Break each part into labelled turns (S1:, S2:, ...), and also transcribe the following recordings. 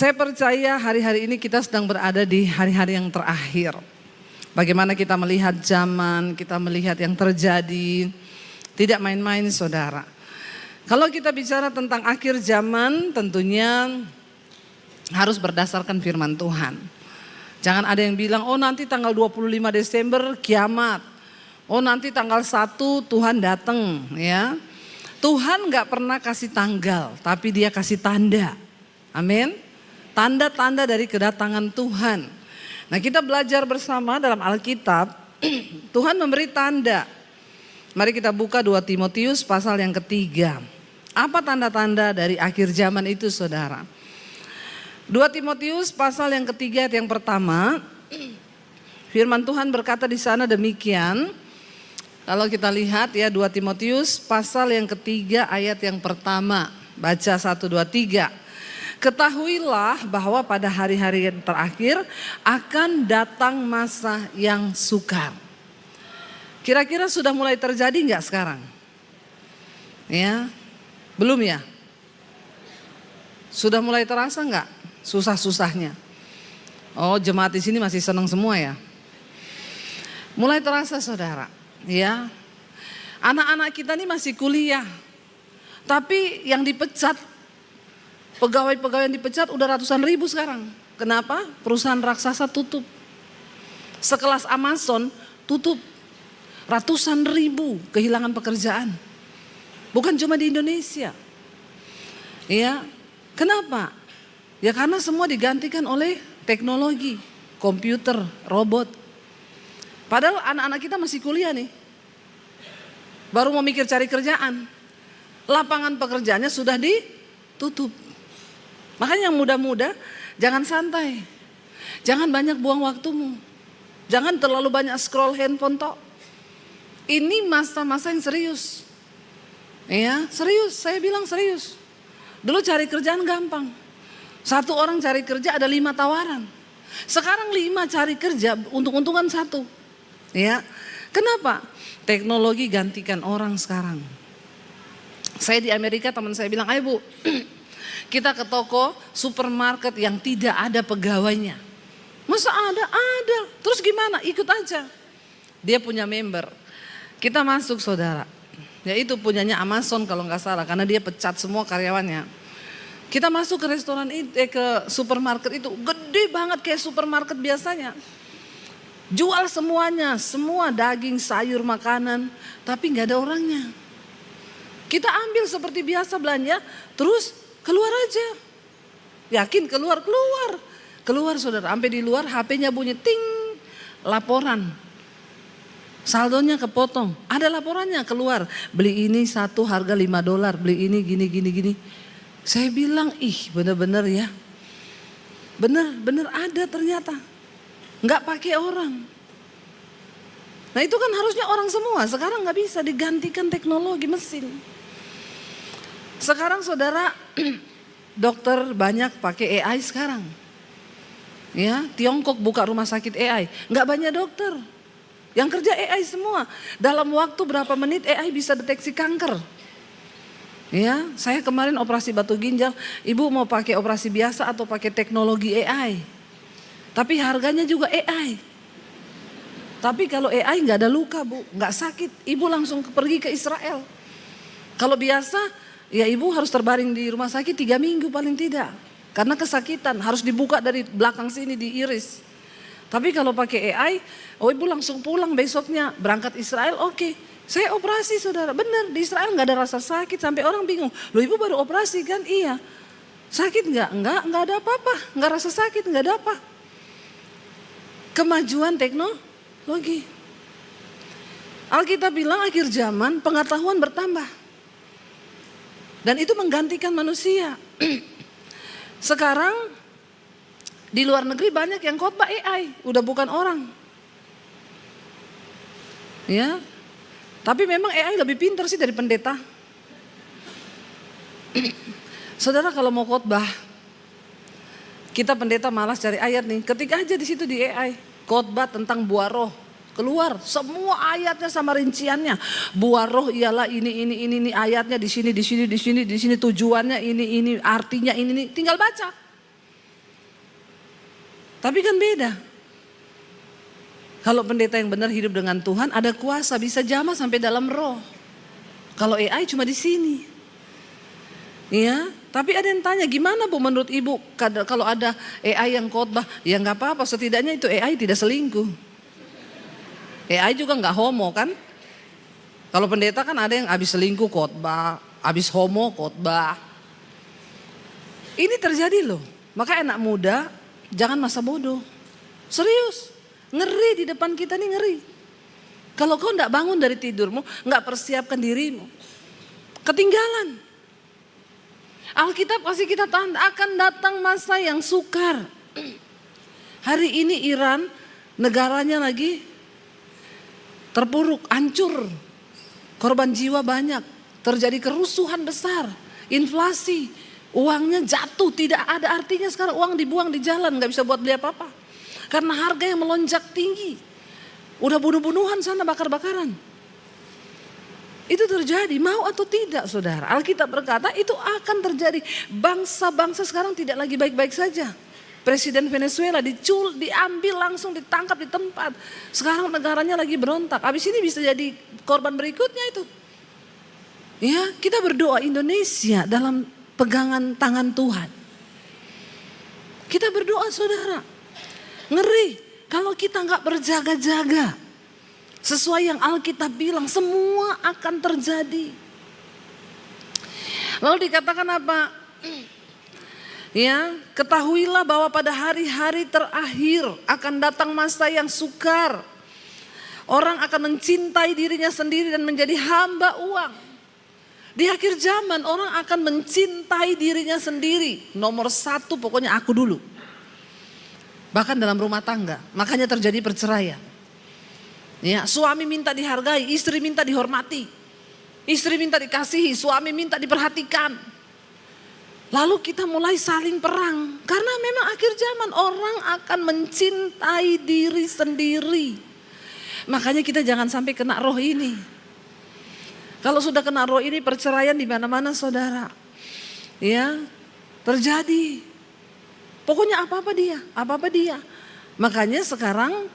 S1: Saya percaya hari-hari ini kita sedang berada di hari-hari yang terakhir. Bagaimana kita melihat zaman, kita melihat yang terjadi, tidak main-main saudara. Kalau kita bicara tentang akhir zaman tentunya harus berdasarkan firman Tuhan. Jangan ada yang bilang, oh nanti tanggal 25 Desember kiamat. Oh nanti tanggal 1 Tuhan datang ya. Tuhan gak pernah kasih tanggal, tapi dia kasih tanda. Amin. Tanda-tanda dari kedatangan Tuhan. Nah kita belajar bersama dalam Alkitab, Tuhan memberi tanda. Mari kita buka 2 Timotius pasal yang ketiga. Apa tanda-tanda dari akhir zaman itu saudara? 2 Timotius pasal yang ketiga ayat yang pertama, firman Tuhan berkata di sana demikian. Kalau kita lihat ya 2 Timotius pasal yang ketiga ayat yang pertama, baca 1, 2, 3. Ketahuilah bahwa pada hari-hari yang terakhir akan datang masa yang sukar. Kira-kira sudah mulai terjadi enggak sekarang? Ya, belum ya? Sudah mulai terasa enggak susah-susahnya? Oh, jemaat di sini masih senang semua ya. Mulai terasa saudara, ya. Anak-anak kita ini masih kuliah. Tapi yang dipecat, pegawai-pegawai yang dipecat udah ratusan ribu sekarang. Kenapa? Perusahaan raksasa tutup. Sekelas Amazon tutup. Ratusan ribu kehilangan pekerjaan. Bukan cuma di Indonesia. Ya, kenapa? Ya karena semua digantikan oleh teknologi, komputer, robot. Padahal anak-anak kita masih kuliah nih. Baru mau mikir cari kerjaan. Lapangan pekerjaannya sudah ditutup. Makanya yang muda-muda jangan santai. Jangan banyak buang waktumu. Jangan terlalu banyak scroll handphone toh. Ini masa-masa yang serius. Ya, serius, saya bilang serius. Dulu cari kerjaan gampang. 1 orang cari kerja ada 5 tawaran. Sekarang 5 cari kerja untung-untungan 1. Ya. Kenapa? Teknologi gantikan orang sekarang. Saya di Amerika teman saya bilang, "Ayo Bu, kita ke toko supermarket yang tidak ada pegawainya." Masa ada? Ada. Terus gimana? Ikut aja. Dia punya member. Kita masuk saudara. Ya itu punyanya Amazon kalau nggak salah. Karena dia pecat semua karyawannya. Kita masuk ke restoran itu, ke supermarket itu. Gede banget kayak supermarket biasanya. Jual semuanya. Semua daging, sayur, makanan. Tapi nggak ada orangnya. Kita ambil seperti biasa belanja. Terus keluar aja. Yakin keluar. Keluar saudara. Sampai di luar HP-nya bunyi ting. Laporan. Saldonya kepotong. Ada laporannya keluar. Beli ini 1 harga $5. Beli ini gini. Saya bilang bener-bener ya. Bener ada ternyata. Nggak pakai orang. Nah itu kan harusnya orang semua. Sekarang nggak bisa digantikan teknologi mesin. Sekarang saudara, dokter banyak pakai AI sekarang. Ya, Tiongkok buka rumah sakit AI, nggak banyak dokter. Yang kerja AI semua. Dalam waktu berapa menit AI bisa deteksi kanker. Ya, saya kemarin operasi batu ginjal, ibu mau pakai operasi biasa atau pakai teknologi AI. Tapi harganya juga AI. Tapi kalau AI nggak ada luka Bu, nggak sakit, ibu langsung pergi ke Israel. Kalau biasa, ya ibu harus terbaring di rumah sakit 3 minggu paling tidak. Karena kesakitan, harus dibuka dari belakang sini diiris. Tapi kalau pakai AI, oh ibu langsung pulang besoknya, berangkat Israel, oke. Saya operasi saudara, benar di Israel nggak ada rasa sakit sampai orang bingung. Loh ibu baru operasi kan? Iya. Sakit nggak? Nggak ada apa-apa, nggak rasa sakit, nggak ada apa. Kemajuan teknologi. Alkitab bilang akhir zaman pengetahuan bertambah. Dan itu menggantikan manusia. Sekarang di luar negeri banyak yang khotbah AI, udah bukan orang. Ya. Tapi memang AI lebih pintar sih dari pendeta. Saudara kalau mau khotbah, kita pendeta malas cari ayat nih, ketik aja di situ di AI, khotbah tentang buah roh. Keluar semua ayatnya sama rinciannya. Buah roh ialah ini ayatnya di sini tujuannya ini artinya ini tinggal baca. Tapi kan beda. Kalau pendeta yang benar hidup dengan Tuhan, ada kuasa, bisa jamah sampai dalam roh. Kalau AI cuma di sini. Ya, tapi ada yang tanya, gimana Bu menurut Ibu kalau ada AI yang khotbah? Ya nggak apa-apa, setidaknya itu AI tidak selingkuh. AI juga nggak homo kan? Kalau pendeta kan ada yang habis selingkuh khotbah, habis homo khotbah. Ini terjadi loh. Maka anak muda jangan masa bodoh. Serius, ngeri di depan kita nih, ngeri. Kalau kau nggak bangun dari tidurmu, nggak persiapkan dirimu, ketinggalan. Alkitab kasih kita tanda akan datang masa yang sukar. Hari ini Iran negaranya lagi terpuruk, hancur. Korban jiwa banyak, terjadi kerusuhan besar, inflasi, uangnya jatuh, tidak ada artinya sekarang, uang dibuang di jalan, nggak bisa buat beli apa-apa. Karena harga yang melonjak tinggi, udah bunuh-bunuhan sana, bakar-bakaran. Itu terjadi, mau atau tidak saudara. Alkitab berkata itu akan terjadi. Bangsa-bangsa sekarang tidak lagi baik-baik saja. Presiden Venezuela diambil langsung, ditangkap di tempat. Sekarang negaranya lagi berontak. Habis ini bisa jadi korban berikutnya itu. Ya, kita berdoa Indonesia dalam pegangan tangan Tuhan. Kita berdoa saudara. Ngeri kalau kita nggak berjaga-jaga. Sesuai yang Alkitab bilang, semua akan terjadi. Lalu dikatakan apa? Ya, ketahuilah bahwa pada hari-hari terakhir akan datang masa yang sukar. Orang akan mencintai dirinya sendiri dan menjadi hamba uang. Di akhir zaman orang akan mencintai dirinya sendiri. Nomor satu pokoknya aku dulu. Bahkan dalam rumah tangga, makanya terjadi perceraian. Ya, suami minta dihargai, istri minta dihormati. Istri minta dikasihi, suami minta diperhatikan. Lalu kita mulai saling perang. Karena memang akhir zaman orang akan mencintai diri sendiri. Makanya kita jangan sampai kena roh ini. Kalau sudah kena roh ini, perceraian di mana-mana saudara. Ya, terjadi. Pokoknya apa-apa dia. Makanya sekarang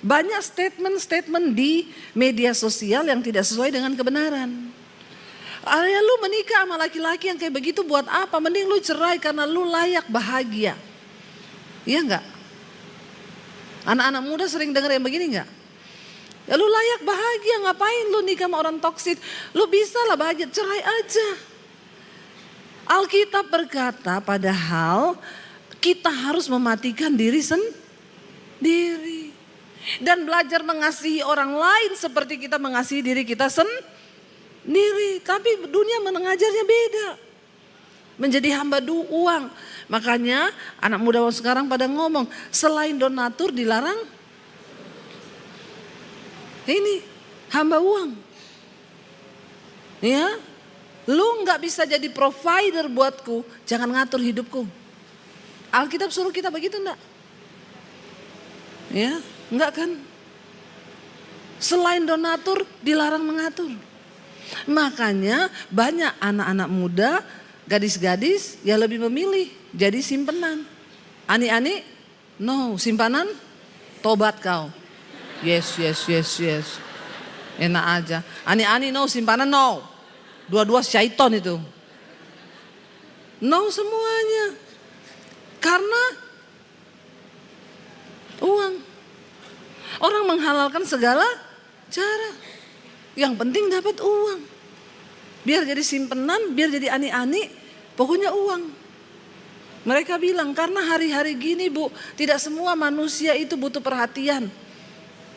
S1: banyak statement-statement di media sosial yang tidak sesuai dengan kebenaran. Ya lu menikah sama laki-laki yang kayak begitu buat apa? Mending lu cerai karena lu layak bahagia. Iya enggak? Anak-anak muda sering dengar yang begini enggak? Ya lu layak bahagia, ngapain lu nikah sama orang toksik? Lu bisa lah bahagia, cerai aja. Alkitab berkata padahal kita harus mematikan diri sendiri. Dan belajar mengasihi orang lain seperti kita mengasihi diri kita sendiri. Tapi dunia mengajarnya beda. Menjadi hamba uang. Makanya anak muda sekarang pada ngomong, selain donatur dilarang. Ini hamba uang. Ya, lu nggak bisa jadi provider buatku, jangan ngatur hidupku. Alkitab suruh kita begitu enggak? Ya. Enggak kan? Selain donatur dilarang mengatur. Makanya banyak anak-anak muda, gadis-gadis yang lebih memilih jadi simpenan. Ani-ani, no. Simpanan, tobat kau. Yes. Enak aja. Ani-ani no, simpanan no. Dua-dua syaiton itu. No semuanya. Karena uang. Orang menghalalkan segala cara. Yang penting dapat uang. Biar jadi simpenan, biar jadi ani-ani, pokoknya uang. Mereka bilang karena hari-hari gini Bu, tidak semua manusia itu butuh perhatian.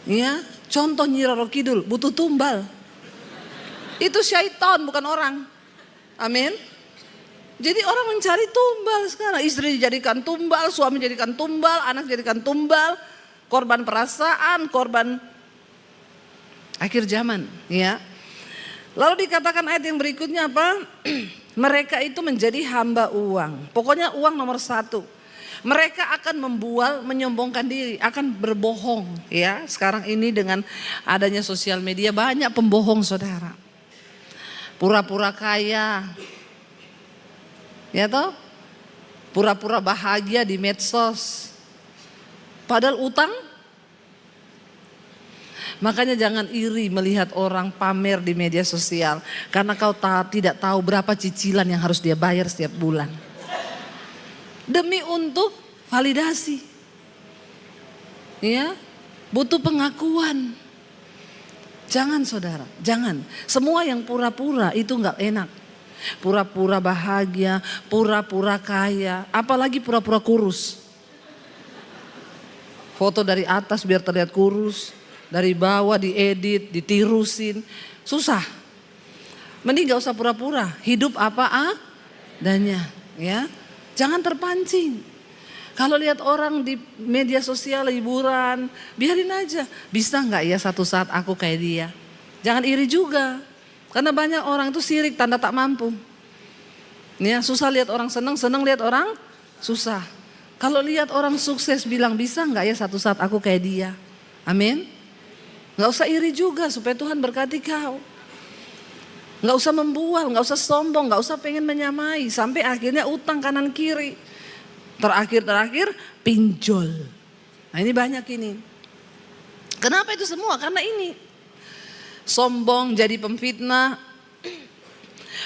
S1: Ya, contoh Nyi Roro Kidul butuh tumbal. Itu syaitan bukan orang. Amin. Jadi orang mencari tumbal sekarang. Istri dijadikan tumbal, suami dijadikan tumbal, anak dijadikan tumbal. Korban perasaan, korban akhir zaman, ya. Lalu dikatakan ayat yang berikutnya apa? Mereka itu menjadi hamba uang. Pokoknya uang nomor satu. Mereka akan membual, menyombongkan diri, akan berbohong, ya. Sekarang ini dengan adanya sosial media banyak pembohong saudara. Pura-pura kaya, ya toh? Pura-pura bahagia di medsos. Padahal utang. Makanya jangan iri melihat orang pamer di media sosial. Karena kau tidak tahu berapa cicilan yang harus dia bayar setiap bulan. Demi untuk validasi. Ya, butuh pengakuan. Jangan saudara, jangan. Semua yang pura-pura itu nggak enak. Pura-pura bahagia, pura-pura kaya, apalagi pura-pura kurus. Foto dari atas biar terlihat kurus, dari bawah diedit, ditirusin, susah. Mending gak usah pura-pura, hidup apa adanya, ya. Jangan terpancing. Kalau lihat orang di media sosial liburan, biarin aja. Bisa nggak ya satu saat aku kayak dia? Jangan iri juga. Karena banyak orang itu sirik tanda tak mampu. Ya, susah lihat orang senang, senang lihat orang susah. Kalau lihat orang sukses bilang bisa nggak ya satu saat aku kayak dia? Amin. Nggak usah iri juga supaya Tuhan berkati kau. Nggak usah membual, nggak usah sombong, nggak usah pengen menyamai. Sampai akhirnya utang kanan kiri. Terakhir pinjol. Nah ini banyak ini. Kenapa itu semua? Karena ini. Sombong jadi pemfitnah.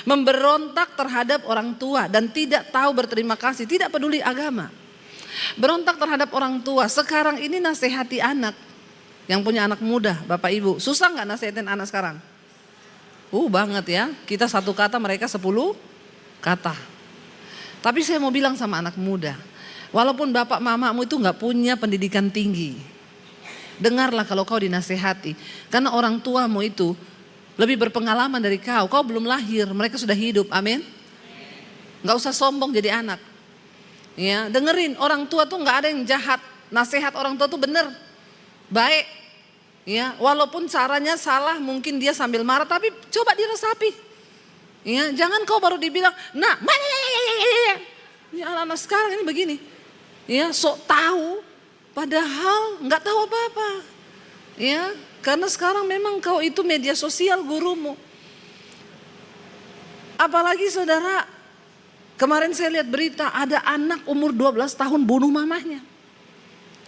S1: Memberontak terhadap orang tua dan tidak tahu berterima kasih. Tidak peduli agama. Berontak terhadap orang tua. Sekarang ini nasihati anak. Yang punya anak muda, Bapak Ibu. Susah gak nasihatin anak sekarang? Banget ya. Kita satu kata, mereka 10 kata. Tapi saya mau bilang sama anak muda, walaupun bapak mamamu itu gak punya pendidikan tinggi, dengarlah kalau kau dinasehati. Karena orang tuamu itu lebih berpengalaman dari kau. Kau belum lahir, mereka sudah hidup, amin. Gak usah sombong jadi anak. Ya, dengerin, orang tua tuh gak ada yang jahat. Nasihat orang tua tuh bener, baik. Ya, walaupun caranya salah, mungkin dia sambil marah, tapi coba diresapi. Ya, jangan kau baru dibilang, nah, ya anak-anak sekarang ini begini. Ya, sok tahu, padahal nggak tahu apa-apa. Ya, karena sekarang memang kau itu media sosial gurumu. Apalagi saudara, kemarin saya lihat berita ada anak umur 12 tahun bunuh mamahnya.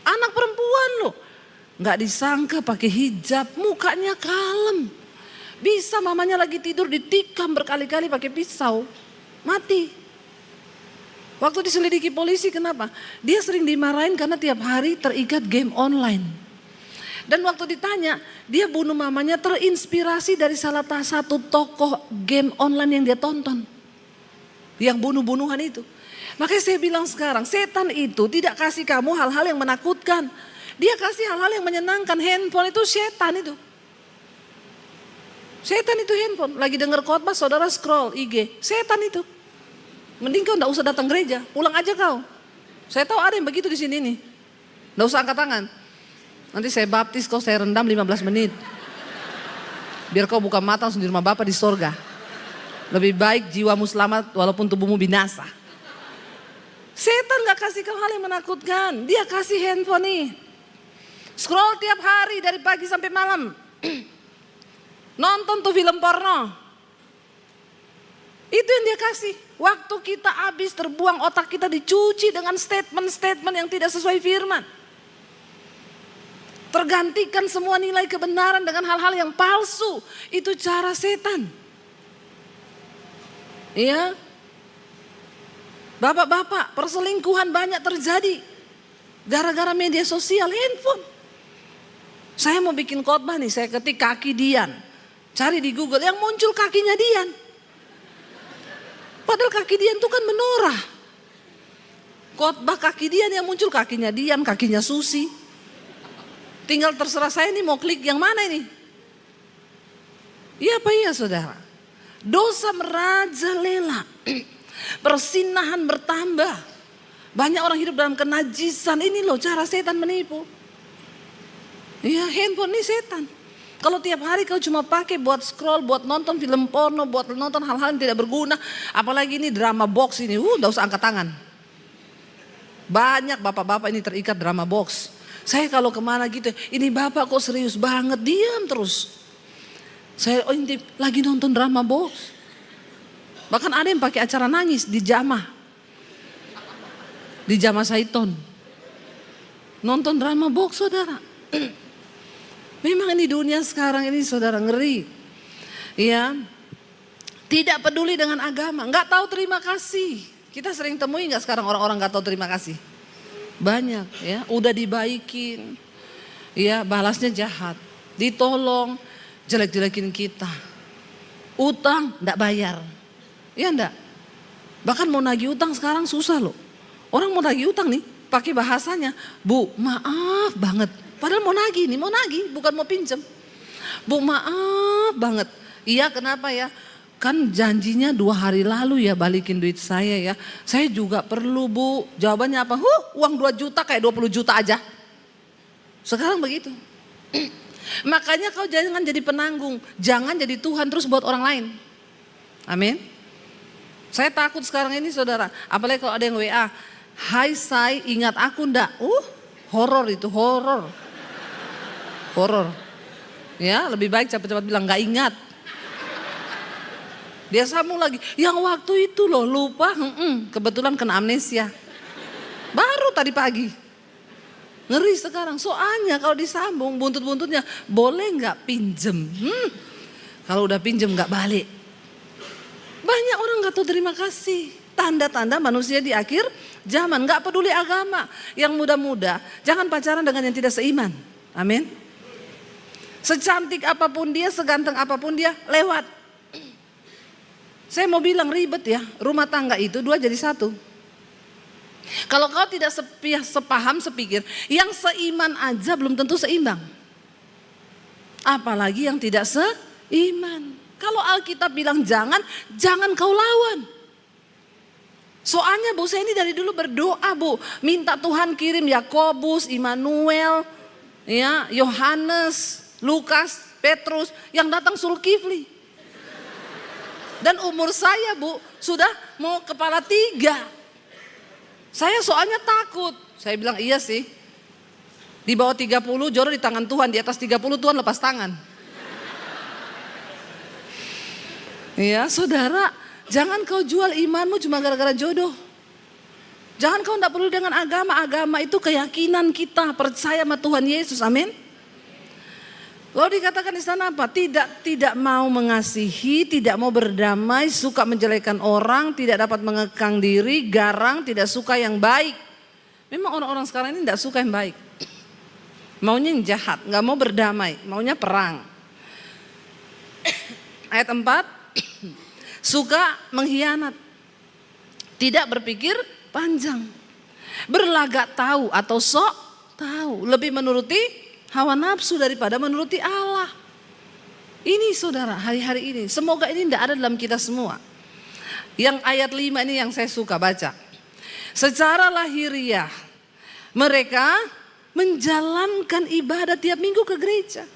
S1: Anak perempuan loh, nggak disangka pakai hijab, mukanya kalem. Bisa mamanya lagi tidur ditikam berkali-kali pakai pisau, mati. Waktu diselidiki polisi kenapa? Dia sering dimarahin karena tiap hari terikat game online. Dan waktu ditanya, dia bunuh mamanya terinspirasi dari salah satu tokoh game online yang dia tonton. Yang bunuh-bunuhan itu. Makanya saya bilang sekarang, setan itu tidak kasih kamu hal-hal yang menakutkan. Dia kasih hal-hal yang menyenangkan. Handphone itu setan itu. Setan itu handphone. Lagi dengar khotbah saudara scroll IG. Setan itu. Mending kau enggak usah datang gereja. Pulang aja kau. Saya tahu ada yang begitu di sini nih. Enggak usah angkat tangan. Nanti saya baptis kau, saya rendam 15 menit. Biar kau buka mata langsung di rumah Bapa di sorga. Lebih baik jiwamu selamat walaupun tubuhmu binasa. Setan gak kasih kau hal yang menakutkan. Dia kasih handphone nih. Scroll tiap hari dari pagi sampai malam. Nonton tuh film porno. Itu yang dia kasih. Waktu kita habis terbuang, otak kita dicuci dengan statement-statement yang tidak sesuai firman. Tergantikan semua nilai kebenaran dengan hal-hal yang palsu. Itu cara setan. Iya. Bapak-bapak, perselingkuhan banyak terjadi. Gara-gara media sosial, handphone. Saya mau bikin khotbah nih, saya ketik kaki Dian. Cari di Google, yang muncul kakinya Dian. Padahal kaki Dian itu kan menorah. Khotbah kaki Dian yang muncul kakinya Dian, kakinya Susi. Tinggal terserah saya nih mau klik yang mana ini. Iya apa iya saudara? Dosa merajalela. Persinahan bertambah. Banyak orang hidup dalam kenajisan. Ini loh cara setan menipu. Iya, handphone ini setan. Kalau tiap hari kau cuma pakai buat scroll, buat nonton film porno, buat nonton hal-hal yang tidak berguna. Apalagi ini drama box ini, udah usah angkat tangan. Banyak bapak-bapak ini terikat drama box. Saya kalau kemana gitu, ini bapak kok serius banget, diam terus. Saya intip, lagi nonton drama box. Bahkan ada yang pakai acara nangis di Jamah. Di Jamah Saiton. nonton drama box saudara. Memang ini dunia sekarang ini saudara ngeri. Ya, tidak peduli dengan agama, nggak tahu terima kasih. Kita sering temui nggak sekarang orang-orang nggak tahu terima kasih? Banyak ya, udah dibaikin, ya balasnya jahat, ditolong, jelek-jelekin kita, utang nggak bayar, ya enggak. Bahkan mau nagih utang sekarang susah loh. Orang mau nagih utang nih, pakai bahasanya, Bu maaf banget. Padahal mau nagih nih, mau nagih bukan mau pinjem. Bu maaf banget. Iya kenapa ya? Kan janjinya 2 hari lalu ya balikin duit saya ya. Saya juga perlu Bu. Jawabannya apa? Uang 2 juta kayak 20 juta aja. Sekarang begitu. Makanya kau jangan jadi penanggung. Jangan jadi Tuhan terus buat orang lain. Amin. Saya takut sekarang ini saudara. Apalagi kalau ada yang WA. Hai Say, ingat aku ndak? Horor itu, horor. Horor. Ya lebih baik cepat-cepat bilang gak ingat. Dia sambung lagi, yang waktu itu loh lupa, kebetulan kena amnesia. Baru tadi pagi. Ngeri sekarang, soalnya kalau disambung buntut-buntutnya, boleh gak pinjem? Kalau udah pinjem gak balik. Banyak orang gak tahu terima kasih. Tanda-tanda manusia di akhir zaman, gak peduli agama. Yang muda-muda, jangan pacaran dengan yang tidak seiman. Amin. Secantik apapun dia, seganteng apapun dia, lewat. Saya mau bilang ribet ya, rumah tangga itu 2 jadi 1. Kalau kau tidak sepaham, sepikir, yang seiman aja belum tentu seimbang. Apalagi yang tidak seiman. Kalau Alkitab bilang jangan, jangan kau lawan. Soalnya Bu, saya ini dari dulu berdoa Bu, minta Tuhan kirim Yakobus, Immanuel, ya, Yohanes, Lukas, Petrus, yang datang Zulkifli. Dan umur saya Bu, sudah mau kepala 3. Saya soalnya takut. Saya bilang iya sih. Di bawah 30 jodoh di tangan Tuhan, di atas 30 Tuhan lepas tangan. Ya saudara, jangan kau jual imanmu cuma gara-gara jodoh. Jangan kau tidak perlu dengan agama. Agama itu keyakinan kita, percaya sama Tuhan Yesus, amin. Lalu dikatakan di sana apa? Tidak mau mengasihi, tidak mau berdamai, suka menjelekan orang, tidak dapat mengekang diri, garang, tidak suka yang baik. Memang orang-orang sekarang ini tidak suka yang baik. Maunya yang jahat, nggak mau berdamai, maunya perang. Ayat 4, suka mengkhianat, tidak berpikir panjang, berlagak tahu atau sok tahu, lebih menuruti hawa nafsu daripada menuruti Allah. Ini saudara, hari-hari ini semoga ini tidak ada dalam kita semua. Yang ayat 5 ini yang saya suka baca. Secara lahiriah mereka menjalankan ibadah tiap minggu ke gereja,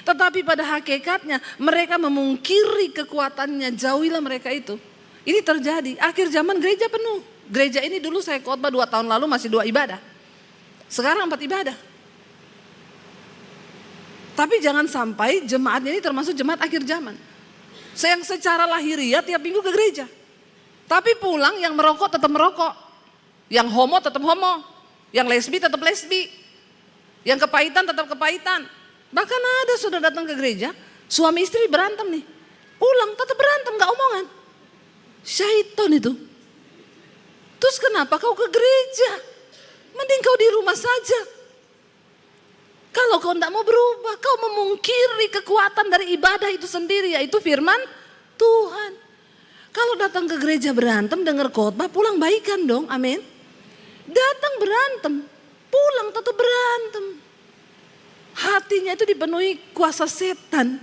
S1: tetapi pada hakikatnya mereka memungkiri kekuatannya. Jauhilah mereka itu. Ini terjadi akhir zaman, gereja penuh. Gereja ini dulu saya khotbah 2 tahun lalu masih 2 ibadah, sekarang 4 ibadah. Tapi jangan sampai jemaatnya ini termasuk jemaat akhir zaman. Yang secara lahiriah tiap minggu ke gereja, tapi pulang yang merokok tetap merokok, yang homo tetap homo, yang lesbi tetap lesbi, yang kepahitan tetap kepahitan. Bahkan ada sudah datang ke gereja, suami istri berantem nih, pulang tetap berantem, gak omongan. Syaitan itu. Terus kenapa kau ke gereja? Mending kau di rumah saja. Kalau kau tidak mau berubah, kau memungkiri kekuatan dari ibadah itu sendiri, yaitu firman Tuhan. Kalau datang ke gereja berantem, dengar khotbah, pulang baikan dong, amin. Datang berantem, pulang tetap berantem. Hatinya itu dipenuhi kuasa setan.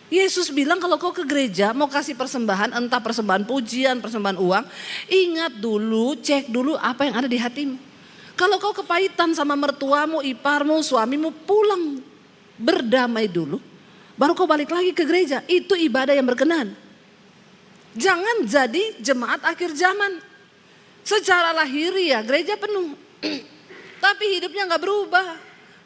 S1: Yesus bilang kalau kau ke gereja mau kasih persembahan, entah persembahan pujian, persembahan uang, ingat dulu, cek dulu apa yang ada di hatimu. Kalau kau kepahitan sama mertuamu, iparmu, suamimu, pulang berdamai dulu, baru kau balik lagi ke gereja. Itu ibadah yang berkenan. Jangan jadi jemaat akhir zaman. Secara lahiriah gereja penuh, tapi hidupnya gak berubah.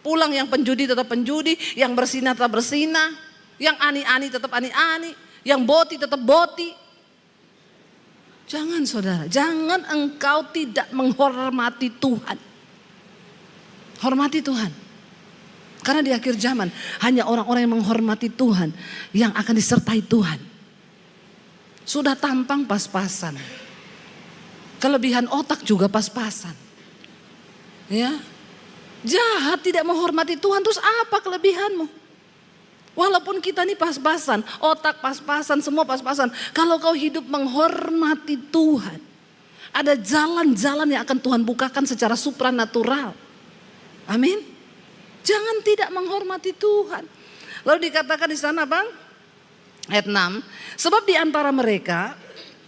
S1: Pulang yang penjudi tetap penjudi, yang bersinah tetap bersinah, yang ani-ani tetap ani-ani, yang boti tetap boti. Jangan saudara, jangan engkau tidak menghormati Tuhan. Hormati Tuhan. Karena di akhir zaman hanya orang-orang yang menghormati Tuhan yang akan disertai Tuhan. Sudah tampang pas-pasan. Kelebihan otak juga pas-pasan. Ya. Jahat tidak menghormati Tuhan, terus apa kelebihanmu? Walaupun kita ini pas-pasan, otak pas-pasan, semua pas-pasan. Kalau kau hidup menghormati Tuhan, ada jalan-jalan yang akan Tuhan bukakan secara supranatural. Amin. Jangan tidak menghormati Tuhan. Lalu dikatakan di sana Bang, ayat 6, sebab di antara mereka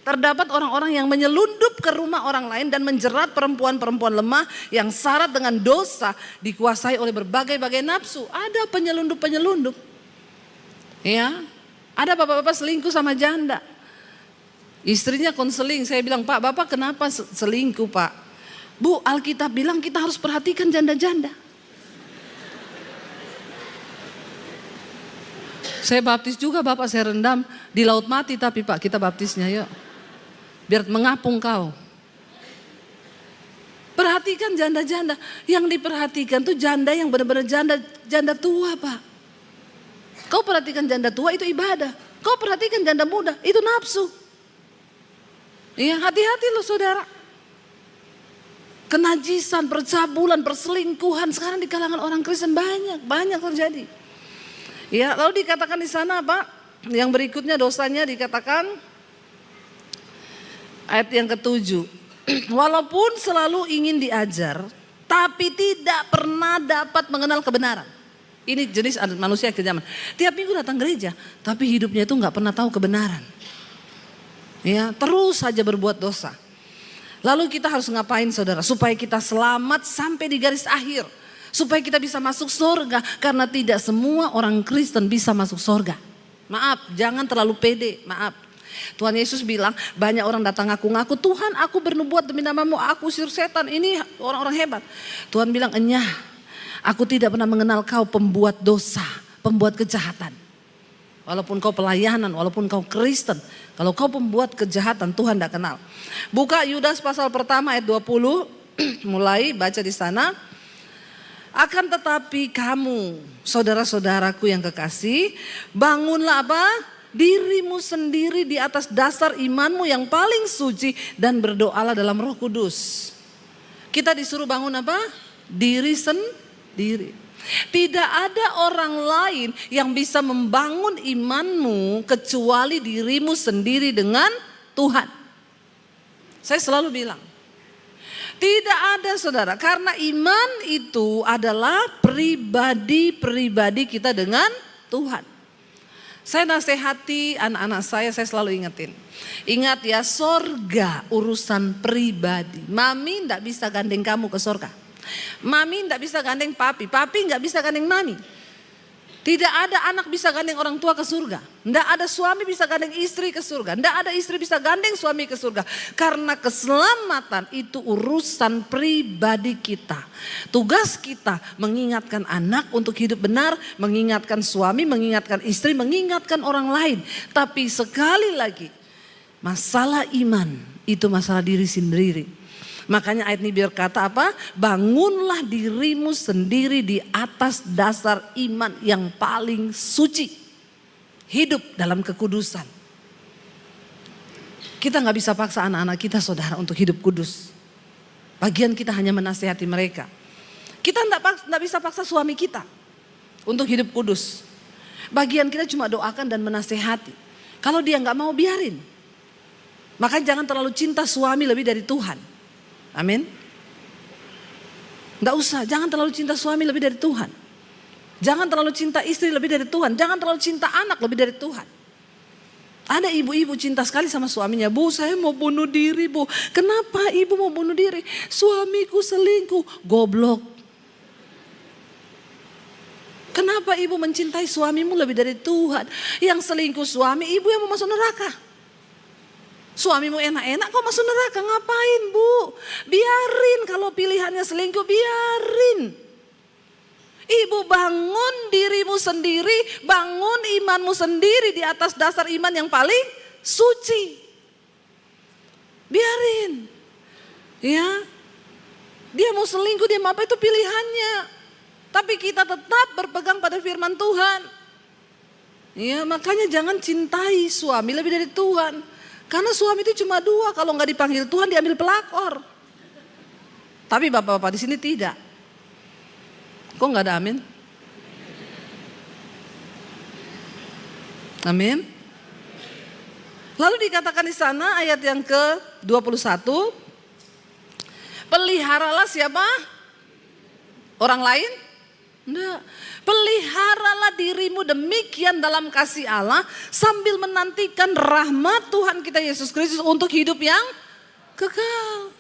S1: terdapat orang-orang yang menyelundup ke rumah orang lain dan menjerat perempuan-perempuan lemah yang syarat dengan dosa, dikuasai oleh berbagai-bagai nafsu. Ada penyelundup-penyelundup. Ya, ada bapak-bapak selingkuh sama janda. Istrinya konseling, saya bilang, Pak, Bapak kenapa selingkuh Pak? Bu, Alkitab bilang kita harus perhatikan janda-janda. Saya baptis juga Bapak, saya rendam di laut mati, tapi Pak kita baptisnya yuk. Biar mengapung kau. Perhatikan janda-janda. Yang diperhatikan tuh janda yang benar-benar janda tua Pak. Kau perhatikan janda tua itu ibadah. Kau perhatikan janda muda itu nafsu. Iya, hati-hati loh saudara. Kenajisan, percabulan, perselingkuhan sekarang di kalangan orang Kristen banyak terjadi. Ya, lalu dikatakan di sana apa? Yang berikutnya dosanya dikatakan ayat yang ke-7. Walaupun selalu ingin diajar, tapi tidak pernah dapat mengenal kebenaran. Ini jenis manusia akhir zaman. Tiap minggu datang gereja, tapi hidupnya itu nggak pernah tahu kebenaran. Ya, terus saja berbuat dosa. Lalu kita harus ngapain saudara? Supaya kita selamat sampai di garis akhir. Supaya kita bisa masuk surga. Karena tidak semua orang Kristen bisa masuk surga. Maaf, jangan terlalu pede, maaf. Tuhan Yesus bilang banyak orang datang ngaku-ngaku, Tuhan aku bernubuat demi namamu, aku usir setan, ini orang-orang hebat. Tuhan bilang, enyah, aku tidak pernah mengenal kau pembuat dosa, pembuat kejahatan. Walaupun kau pelayanan, walaupun kau Kristen, kalau kau pembuat kejahatan Tuhan tidak kenal. Buka Yudas pasal pertama ayat 20, mulai baca di sana. Akan tetapi kamu, saudara-saudaraku yang kekasih, bangunlah apa? Dirimu sendiri di atas dasar imanmu yang paling suci dan berdoalah dalam Roh Kudus. Kita disuruh bangun apa? Diri sendiri. Tidak ada orang lain yang bisa membangun imanmu kecuali dirimu sendiri dengan Tuhan. Saya selalu bilang, tidak ada saudara, karena iman itu adalah pribadi kita dengan Tuhan. Saya nasihati anak-anak saya selalu ingetin. Ingat ya, sorga urusan pribadi. Mami tidak bisa gandeng kamu ke sorga. Mami tidak bisa gandeng papi tidak bisa gandeng mami. Tidak ada anak bisa gandeng orang tua ke surga. Tidak ada suami bisa gandeng istri ke surga. Tidak ada istri bisa gandeng suami ke surga. Karena keselamatan itu urusan pribadi kita. Tugas kita mengingatkan anak untuk hidup benar. Mengingatkan suami, mengingatkan istri, mengingatkan orang lain. Tapi sekali lagi, masalah iman itu masalah diri sendiri. Makanya ayat ini berkata apa? Bangunlah dirimu sendiri di atas dasar iman yang paling suci. Hidup dalam kekudusan. Kita gak bisa paksa anak-anak kita saudara untuk hidup kudus. Bagian kita hanya menasihati mereka. Kita gak bisa paksa suami kita untuk hidup kudus. Bagian kita cuma doakan dan menasihati. Kalau dia gak mau, biarin. Makanya jangan terlalu cinta suami lebih dari Tuhan. Amin. Nggak usah, jangan terlalu cinta suami lebih dari Tuhan. Jangan terlalu cinta istri lebih dari Tuhan. Jangan terlalu cinta anak lebih dari Tuhan. Ada ibu-ibu cinta sekali sama suaminya. Bu, saya mau bunuh diri bu. Kenapa ibu mau bunuh diri? Suamiku selingkuh. Goblok. Kenapa ibu mencintai suamimu lebih dari Tuhan? Yang selingkuh suami, ibu yang mau masuk neraka. Suamimu enak-enak kok masuk neraka, ngapain bu? Biarin kalau pilihannya selingkuh, biarin. Ibu bangun dirimu sendiri, bangun imanmu sendiri di atas dasar iman yang paling suci. Biarin. Ya. Dia mau selingkuh, dia mau apa, itu pilihannya. Tapi kita tetap berpegang pada firman Tuhan. Ya, makanya jangan cintai suami lebih dari Tuhan. Karena suami itu cuma dua, kalau nggak dipanggil Tuhan diambil pelakor. Tapi bapak-bapak di sini tidak. Kok nggak ada amin? Amin. Lalu dikatakan di sana ayat yang ke-21, peliharalah siapa? Orang lain? Enggak. Peliharalah dirimu demikian dalam kasih Allah sambil menantikan rahmat Tuhan kita Yesus Kristus untuk hidup yang kekal.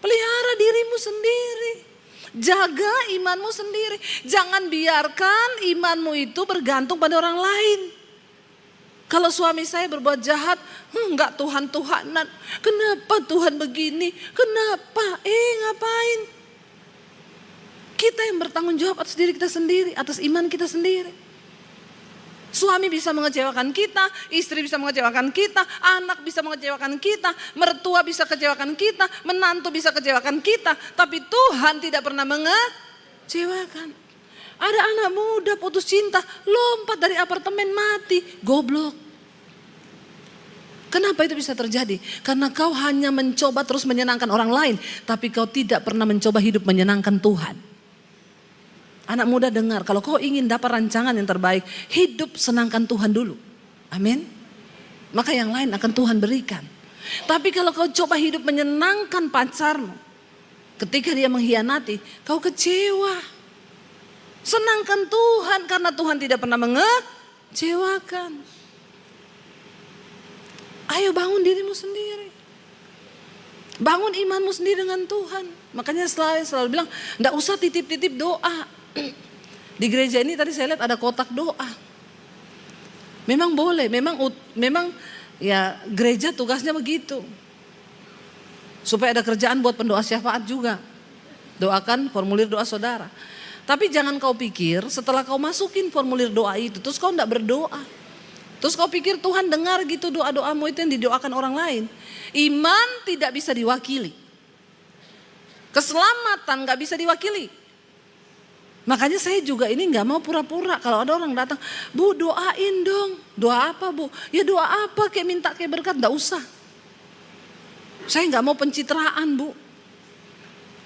S1: Pelihara dirimu sendiri. Jaga imanmu sendiri. Jangan biarkan imanmu itu bergantung pada orang lain. Kalau suami saya berbuat jahat, enggak Tuhan-Tuhanan. Kenapa Tuhan begini? Kenapa? Ngapain? Kita yang bertanggung jawab atas diri kita sendiri, atas iman kita sendiri. Suami bisa mengecewakan kita, istri bisa mengecewakan kita, anak bisa mengecewakan kita, mertua bisa kecewakan kita, menantu bisa kecewakan kita. Tapi Tuhan tidak pernah mengecewakan. Ada anak muda putus cinta, lompat dari apartemen mati, goblok. Kenapa itu bisa terjadi? Karena kau hanya mencoba terus menyenangkan orang lain, tapi kau tidak pernah mencoba hidup menyenangkan Tuhan. Anak muda dengar, kalau kau ingin dapat rancangan yang terbaik, hidup senangkan Tuhan dulu. Amin. Maka yang lain akan Tuhan berikan. Tapi kalau kau coba hidup menyenangkan pacarmu, ketika dia mengkhianati, kau kecewa. Senangkan Tuhan karena Tuhan tidak pernah mengecewakan. Ayo bangun dirimu sendiri. Bangun imanmu sendiri dengan Tuhan. Makanya selalu bilang, enggak usah titip-titip doa. Di gereja ini tadi saya lihat ada kotak doa. Memang boleh, memang ya gereja tugasnya begitu. Supaya ada kerjaan buat pendoa syafaat juga. Doakan formulir doa saudara. Tapi jangan kau pikir setelah kau masukin formulir doa itu, terus kau enggak berdoa. Terus kau pikir Tuhan dengar gitu doa-doamu itu yang didoakan orang lain. Iman tidak bisa diwakili. Keselamatan gak bisa diwakili. Makanya saya juga ini gak mau pura-pura. Kalau ada orang datang, Bu doain dong. Doa apa Bu? Ya doa apa kayak minta kayak berkat, gak usah. Saya gak mau pencitraan Bu.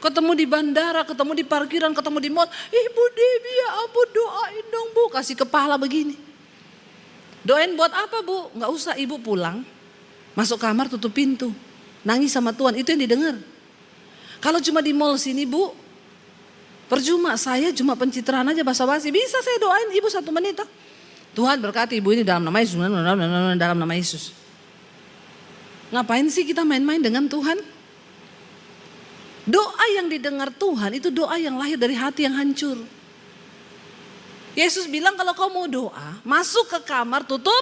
S1: Ketemu di bandara, ketemu di parkiran, ketemu di mall. Ibu Devi ya ampun doain dong Bu. Kasih kepala begini. Doain buat apa Bu? Gak usah, ibu pulang. Masuk kamar tutup pintu. Nangis sama Tuhan, itu yang didengar. Kalau cuma di mall sini Bu, percuma, saya cuma pencitraan aja basa-basi. Bisa saya doain ibu 1 menit. Tuhan berkati ibu ini dalam nama Yesus, dalam nama Yesus. Ngapain sih kita main-main dengan Tuhan? Doa yang didengar Tuhan itu doa yang lahir dari hati yang hancur. Yesus bilang kalau kau mau doa, masuk ke kamar, tutup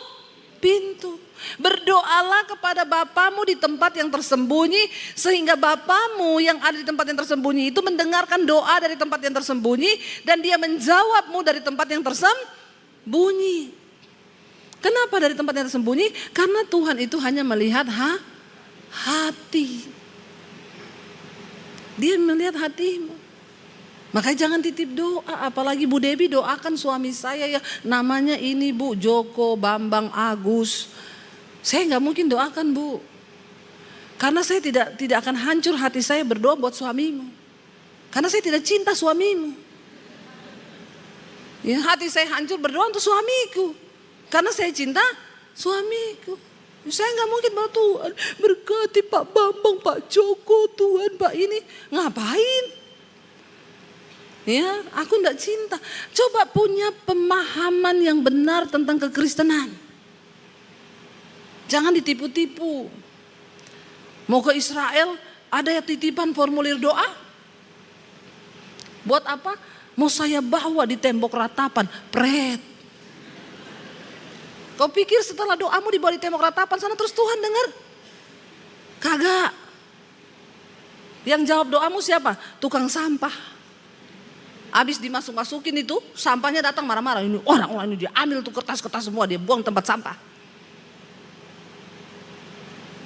S1: pintu. Berdoalah kepada Bapamu di tempat yang tersembunyi, sehingga Bapamu yang ada di tempat yang tersembunyi itu mendengarkan doa dari tempat yang tersembunyi, dan dia menjawabmu dari tempat yang tersembunyi. Kenapa dari tempat yang tersembunyi? Karena Tuhan itu hanya melihat hati. Dia melihat hatimu. Makanya jangan titip doa, apalagi Bu Devi doakan suami saya ya namanya ini Bu Joko, Bambang, Agus. Saya nggak mungkin doakan Bu, karena saya tidak akan hancur hati saya berdoa buat suamimu, karena saya tidak cinta suamimu. Ya, hati saya hancur berdoa untuk suamiku, karena saya cinta suamiku. Saya nggak mungkin bahwa Tuhan berkati Pak Bambang, Pak Joko, Tuhan Pak ini ngapain? Ya, aku enggak cinta. Coba punya pemahaman yang benar tentang kekristenan. Jangan ditipu-tipu. Mau ke Israel, ada ya titipan formulir doa? Buat apa? Mau saya bawa di tembok ratapan, pret. Kau pikir setelah doamu dibawa di tembok ratapan sana terus Tuhan dengar? Kagak. Yang jawab doamu siapa? Tukang sampah. Habis dimasuk-masukin itu, sampahnya datang marah-marah. Ini orang-orang ini dia ambil tuh kertas-kertas semua, dia buang tempat sampah.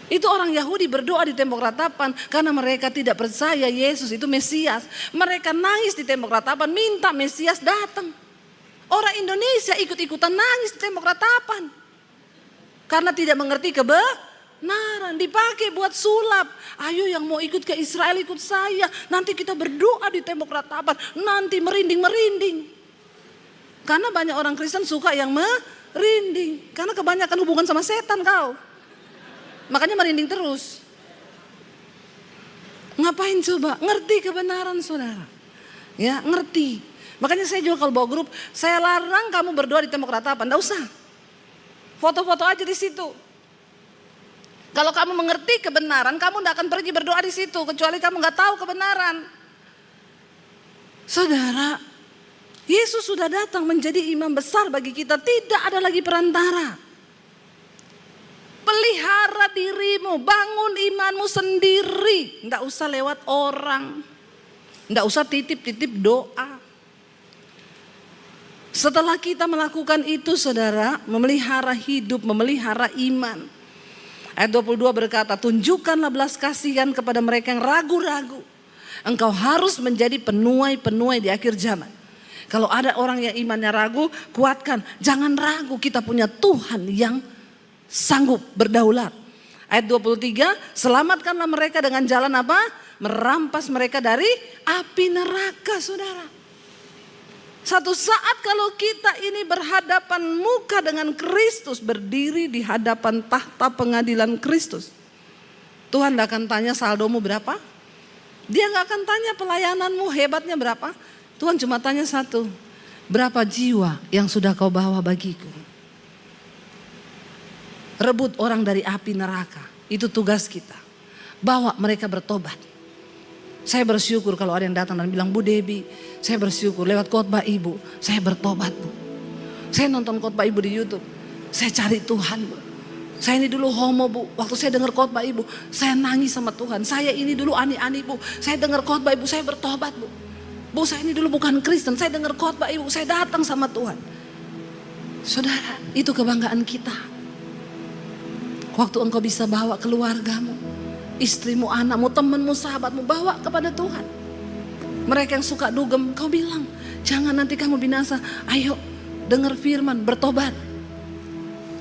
S1: Itu orang Yahudi berdoa di tembok ratapan karena mereka tidak percaya Yesus itu Mesias. Mereka nangis di tembok ratapan minta Mesias datang. Orang Indonesia ikut-ikutan nangis di tembok ratapan. Karena tidak mengerti kebenaran, dipakai buat sulap. Ayo yang mau ikut ke Israel ikut saya. Nanti kita berdoa di tembok ratapan. Nanti merinding-merinding. Karena banyak orang Kristen suka yang merinding. Karena kebanyakan hubungan sama setan kau. Makanya merinding terus. Ngapain coba? Ngerti kebenaran saudara. Ya ngerti. Makanya saya juga kalau bawa grup, saya larang kamu berdoa di tembok ratapan. Nggak usah. Foto-foto aja di situ. Kalau kamu mengerti kebenaran, kamu tidak akan pergi berdoa di situ. Kecuali kamu nggak tahu kebenaran. Saudara, Yesus sudah datang menjadi imam besar bagi kita. Tidak ada lagi perantara. Pelihara dirimu, bangun imanmu sendiri. Tidak usah lewat orang. Tidak usah titip-titip doa. Setelah kita melakukan itu saudara, memelihara hidup, memelihara iman. Ayat 22 berkata, tunjukkanlah belas kasihan kepada mereka yang ragu-ragu. Engkau harus menjadi penuai-penuai di akhir zaman. Kalau ada orang yang imannya ragu, kuatkan. Jangan ragu, kita punya Tuhan yang sanggup berdaulat. Ayat 23, selamatkanlah mereka dengan jalan apa? Merampas mereka dari api neraka saudara. Satu saat kalau kita ini berhadapan muka dengan Kristus, berdiri di hadapan tahta pengadilan Kristus. Tuhan tidak akan tanya saldomu berapa. Dia nggak akan tanya pelayananmu hebatnya berapa. Tuhan cuma tanya satu, berapa jiwa yang sudah kau bawa bagiku. Rebut orang dari api neraka, itu tugas kita. Bawa mereka bertobat. Saya bersyukur kalau ada yang datang dan bilang, Bu Debbie, saya bersyukur lewat khotbah ibu, saya bertobat Bu. Saya nonton khotbah ibu di YouTube, saya cari Tuhan Bu. Saya ini dulu homo Bu, waktu saya dengar khotbah ibu, saya nangis sama Tuhan. Saya ini dulu ani-ani Bu, saya dengar khotbah ibu, saya bertobat Bu. Bu saya ini dulu bukan Kristen, saya dengar khotbah ibu, saya datang sama Tuhan. Saudara, itu kebanggaan kita. Waktu engkau bisa bawa keluargamu, istrimu, anakmu, temanmu, sahabatmu, bawa kepada Tuhan. Mereka yang suka dugem, kau bilang, jangan nanti kamu binasa. Ayo dengar firman, bertobat.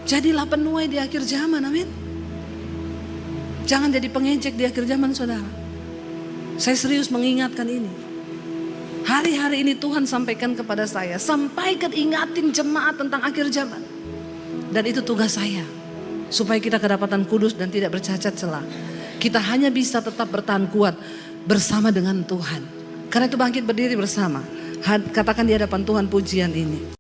S1: Jadilah penuai di akhir zaman, amin. Jangan jadi pengejek di akhir zaman saudara. Saya serius mengingatkan ini. Hari-hari ini Tuhan sampaikan kepada saya, sampaikan ingatin jemaat tentang akhir zaman. Dan itu tugas saya. Supaya kita kedapatan kudus dan tidak bercacat celah. Kita hanya bisa tetap bertahan kuat bersama dengan Tuhan. Karena itu bangkit berdiri bersama. Katakan di hadapan Tuhan pujian ini.